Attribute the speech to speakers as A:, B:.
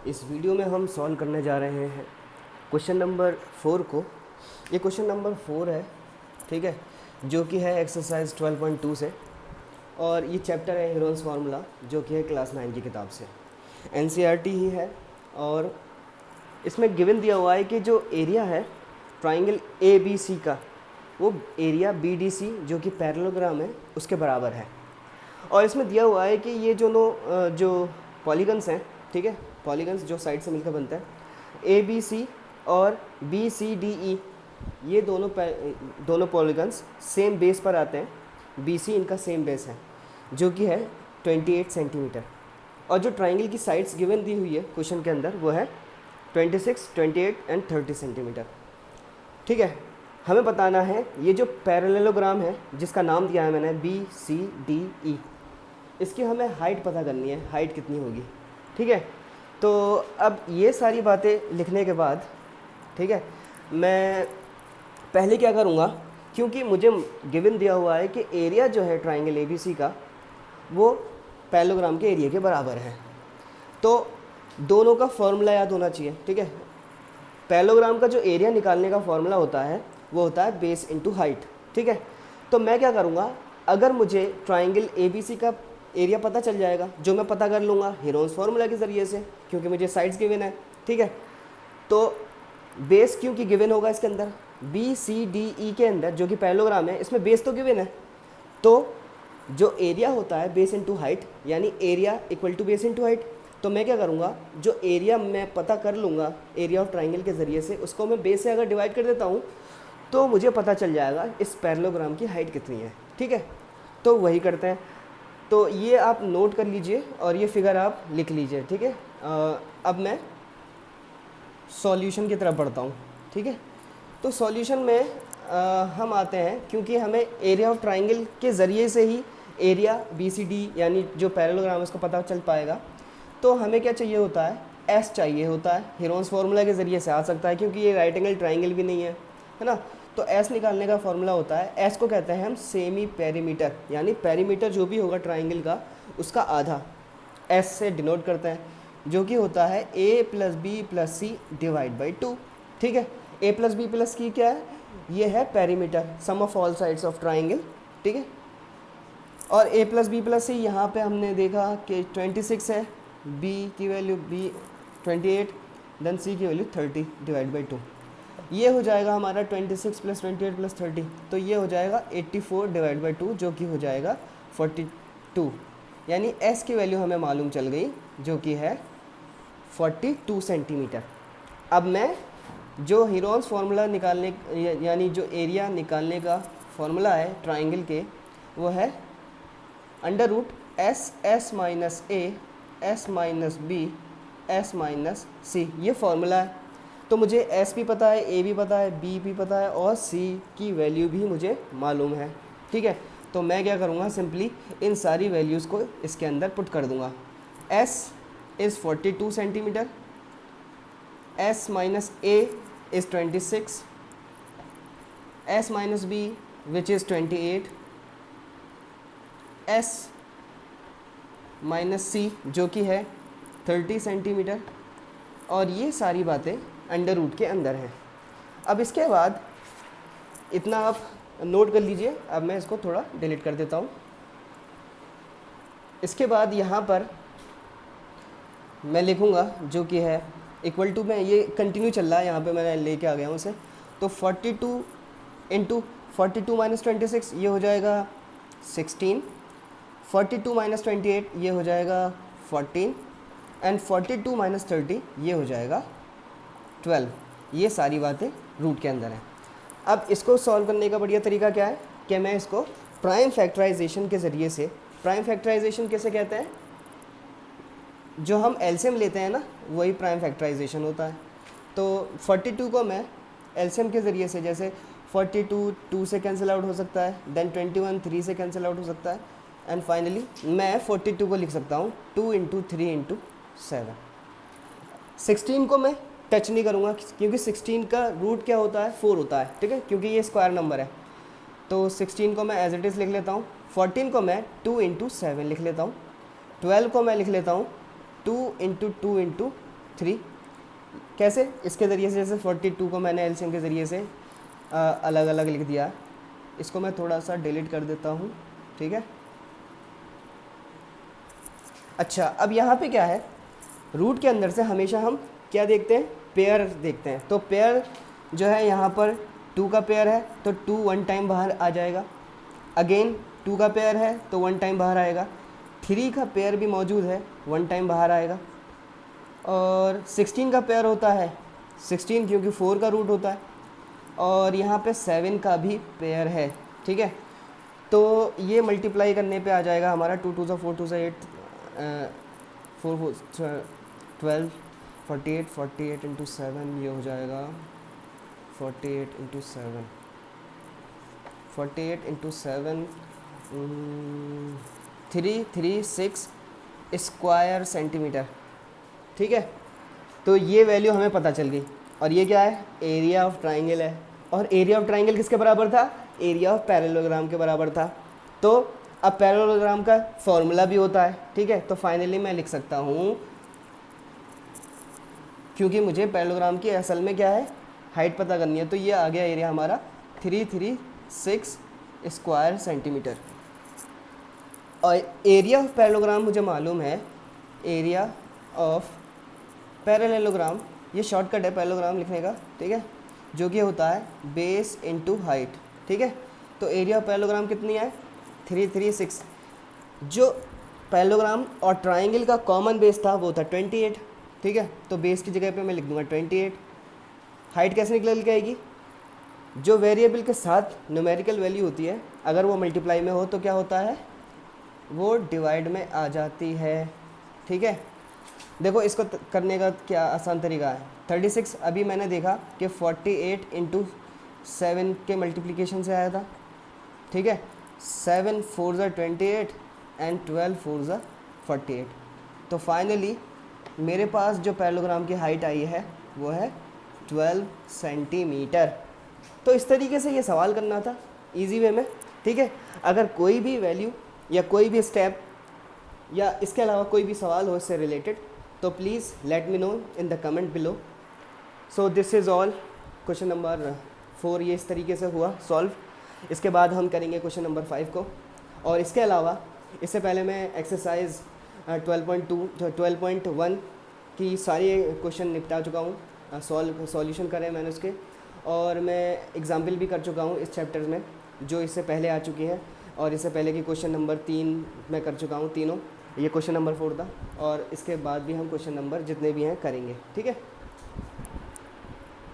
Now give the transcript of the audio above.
A: इस वीडियो में हम सॉल्व करने जा रहे हैं क्वेश्चन नंबर 4 को। ये क्वेश्चन नंबर 4 है, ठीक है, जो कि है एक्सरसाइज 12.2 से, और ये चैप्टर है हीरोन्स फार्मूला, जो कि है क्लास 9 की किताब से। एनसीईआरटी ही है, और इसमें गिवन दिया हुआ है कि जो एरिया है ट्राइंगल ए बी सी का, वो एरिया बी डी सी जो कि पैरेललोग्राम है उसके बराबर है। और इसमें दिया हुआ है कि ये जो पॉलीगन्स हैं, ठीक है, पॉलीगन्स जो साइड से मिलकर बनता है, ए बी सी और बी सी डी ई, ये दोनों पॉलीगन्स सेम बेस पर आते हैं। बी सी इनका सेम बेस है, जो कि है 28 सेंटीमीटर। और जो ट्राइंगल की साइड्स गिवन दी हुई है क्वेश्चन के अंदर, वो है 26, 28 एंड 30 सेंटीमीटर। ठीक है, हमें बताना है ये जो पैरेललोग्राम है, जिसका नाम दिया है मैंने बी सी डी ई, इसकी हमें हाइट पता करनी है, हाइट कितनी होगी। ठीक है, तो अब ये सारी बातें लिखने के बाद, ठीक है, मैं पहले क्या करूँगा, क्योंकि मुझे गिवन दिया हुआ है कि एरिया जो है ट्राइंगल ए बी सी का, वो पैरेललोग्राम के एरिया के बराबर है, तो दोनों का फॉर्मूला याद होना चाहिए। ठीक है, पैरेललोग्राम का जो एरिया निकालने का फॉर्मूला होता है वो होता है बेस इनटू हाइट। ठीक है, तो मैं क्या करूँगा, अगर मुझे ट्राइंगल ए बी सी का एरिया पता चल जाएगा, जो मैं पता कर लूँगा हीरोन्स फार्मूला के ज़रिए से, क्योंकि मुझे साइड्स गिवन है। ठीक है, तो बेस क्योंकि गिवन होगा इसके अंदर, बी सी डी ई के अंदर जो कि पैरेललोग्राम है, इसमें बेस तो गिवन है, तो जो एरिया होता है बेस इनटू हाइट, यानी area equal to base into height. तो मैं क्या करूँगा, जो एरिया मैं पता कर लूँगा एरिया ऑफ ट्राइंगल के ज़रिए से, उसको मैं बेस से अगर डिवाइड कर देता हूँ, तो मुझे पता चल जाएगा इस पैरेललोग्राम की हाइट कितनी है। ठीक है, तो वही करते हैं। तो ये आप नोट कर लीजिए और ये फिगर आप लिख लीजिए। ठीक है, अब मैं सॉल्यूशन की तरफ बढ़ता हूँ। ठीक है, तो सॉल्यूशन में हम आते हैं, क्योंकि हमें एरिया ऑफ ट्राइंगल के ज़रिए से ही एरिया बी सी डी यानी जो पैरेललोग्राम है उसको पता चल पाएगा। तो हमें क्या चाहिए होता है, एस चाहिए होता है। हीरोन्स फार्मूला के ज़रिए से आ सकता है, क्योंकि ये राइट एंगल ट्राइंगल भी नहीं है, है ना। तो एस निकालने का फॉर्मूला होता है, एस को कहते हैं हम सेमी पेरीमीटर, यानी पेरीमीटर जो भी होगा ट्राइंगल का, उसका आधा एस से डिनोट करते हैं, जो कि होता है A plus B plus C divide by 2। ठीक है, A plus B plus C क्या है, ये है perimeter, sum of all sides of triangle. ठीक है, और A plus B plus C यहाँ पे हमने देखा कि 26 है, बी की वैल्यू बी 28, देन सी की वैल्यू 30 डिवाइड बाई 2। ये हो जाएगा हमारा 26 प्लस 28 प्लस 30, तो ये हो जाएगा 84 डिवाइड बाई 2, जो कि हो जाएगा 42। यानी एस की वैल्यू हमें मालूम चल गई, जो कि है 42 सेंटीमीटर। अब मैं जो हीरोन्स फार्मूला निकालने, यानी जो एरिया निकालने का फॉर्मूला है ट्राइंगल के, वो है under root S S minus A S minus B S minus C, ये फॉर्मूला है। तो मुझे एस भी पता है, ए भी पता है, बी भी पता है, और सी की वैल्यू भी मुझे मालूम है। ठीक है, तो मैं क्या करूँगा, सिंपली इन सारी वैल्यूज़ को इसके अंदर पुट कर दूँगा। S is 42 centimetre, S minus A is 26, S minus B which is 28, S minus C जो कि है 30 सेंटीमीटर, और ये सारी बातें अंडर रूट के अंदर हैं। अब इसके बाद इतना आप नोट कर लीजिए। अब मैं इसको थोड़ा डिलीट कर देता हूँ। इसके बाद यहाँ पर मैं लिखूँगा, जो कि है इक्वल टू, में ये कंटिन्यू चल रहा है, यहाँ पे मैंने लेके आ गया हूँ उसे, तो 42 इंटू 42 माइनस 26 ये हो जाएगा 16, 42 माइनस 28 ये हो जाएगा 14, एंड 42 माइनस 30 ये हो जाएगा 12। ये सारी बातें रूट के अंदर हैं। अब इसको सॉल्व करने का बढ़िया तरीका क्या है कि मैं इसको प्राइम फैक्टराइजेशन के ज़रिए से, प्राइम फैक्टराइजेशन कैसे कहते हैं, जो हम एलसीएम लेते हैं ना, वही प्राइम फैक्टराइजेशन होता है। तो 42 को मैं एलसीएम के ज़रिए से, जैसे 42 2 से कैंसिल आउट हो सकता है, देन 21 3 से कैंसिल आउट हो सकता है, एंड फाइनली मैं 42 को लिख सकता हूँ 2 इंटू 3 इंटू 7। 16 को मैं टच नहीं करूँगा, क्योंकि 16 का रूट क्या होता है, 4 होता है। ठीक है, क्योंकि ये स्क्वायर नंबर है, तो 16 को मैं एज इट इज़ लिख लेता हूँ। 14 को मैं 2 इंटू 7 लिख लेता हूँ। 12 को मैं लिख लेता हूँ 2 इंटू 2 इंटू 3। कैसे? इसके ज़रिए से, जैसे 42 को मैंने एलसीएम के ज़रिए से अलग अलग लिख दिया। इसको मैं थोड़ा सा डिलीट कर देता हूँ, ठीक है। अच्छा, अब यहाँ पे क्या है, रूट के अंदर से हमेशा हम क्या देखते हैं, पेयर देखते हैं। तो पेयर जो है यहाँ पर 2 का पेयर है तो 2 1 टाइम बाहर आ जाएगा, अगेन 2 का पेयर है तो 1 टाइम बाहर आएगा, 3 का पेयर भी मौजूद है, 1 टाइम बाहर आएगा, और 16 का पेयर होता है, 16 क्योंकि 4 का रूट होता है, और यहाँ पे 7 का भी पेयर है, ठीक है। तो ये मल्टीप्लाई करने पे आ जाएगा हमारा 2 2 4 2 8 4 12 48 48 इंटू 7, ये हो जाएगा 48 इंटू 7, 48 इंटू 7 336 स्क्वायर सेंटीमीटर, ठीक है। तो ये वैल्यू हमें पता चल गई, और ये क्या है, एरिया ऑफ ट्राइंगल है, और एरिया ऑफ ट्राइंगल किसके बराबर था, एरिया ऑफ पैरेललोग्राम के बराबर था। तो अब पैरेललोग्राम का फॉर्मूला भी होता है, ठीक है। तो फाइनली मैं लिख सकता हूँ, क्योंकि मुझे पैरेललोग्राम की असल में क्या है, हाइट पता करनी है, तो ये आ गया एरिया हमारा 336 स्क्वायर सेंटीमीटर। और एरिया ऑफ पैरेललोग्राम मुझे मालूम है, एरिया ऑफ पैरेललोग्राम, ये शॉर्टकट है पैरेललोग्राम लिखने का, ठीक है, जो कि होता है बेस इनटू हाइट, ठीक है। तो एरिया ऑफ पैरेललोग्राम कितनी है, 336। जो पैरेललोग्राम और ट्राइंगल का कॉमन बेस था वो था 28, ठीक है। तो बेस की जगह पे मैं लिख दूंगा 28। हाइट कैसे निकल के आएगी, जो वेरिएबल के साथ न्यूमेरिकल वैल्यू होती है, अगर वो मल्टीप्लाई में हो तो क्या होता है, वो डिवाइड में आ जाती है, ठीक है। देखो इसको करने का क्या आसान तरीका है, 36 अभी मैंने देखा कि 48 इंटू 7 के मल्टीप्लिकेशन से आया था, ठीक है। 7 4 ज़ा 28 एंड 12 4 ज़ा 48। तो फाइनली मेरे पास जो पैरेललोग्राम की हाइट आई है वो है 12 सेंटीमीटर। तो इस तरीके से ये सवाल करना था इजी वे में, ठीक है। अगर कोई भी वैल्यू या कोई भी स्टेप या इसके अलावा कोई भी सवाल हो इससे रिलेटेड, तो please let me know in the comment below. So this is all, question number 4 ये इस तरीके से हुआ सॉल्व। इसके बाद हम करेंगे क्वेश्चन नंबर 5 को, और इसके अलावा इससे पहले मैं एक्सरसाइज 12.1 की सारी क्वेश्चन निपटा चुका हूँ, सॉल्यूशन करे मैंने उसके, और मैं एग्जाम्पल भी कर चुका हूँ इस चैप्टर में जो इससे पहले आ चुकी है, और इससे पहले की क्वेश्चन नंबर 3 मैं कर चुका हूँ तीनों, ये क्वेश्चन नंबर 4 था, और इसके बाद भी हम क्वेश्चन नंबर जितने भी हैं करेंगे, ठीक है।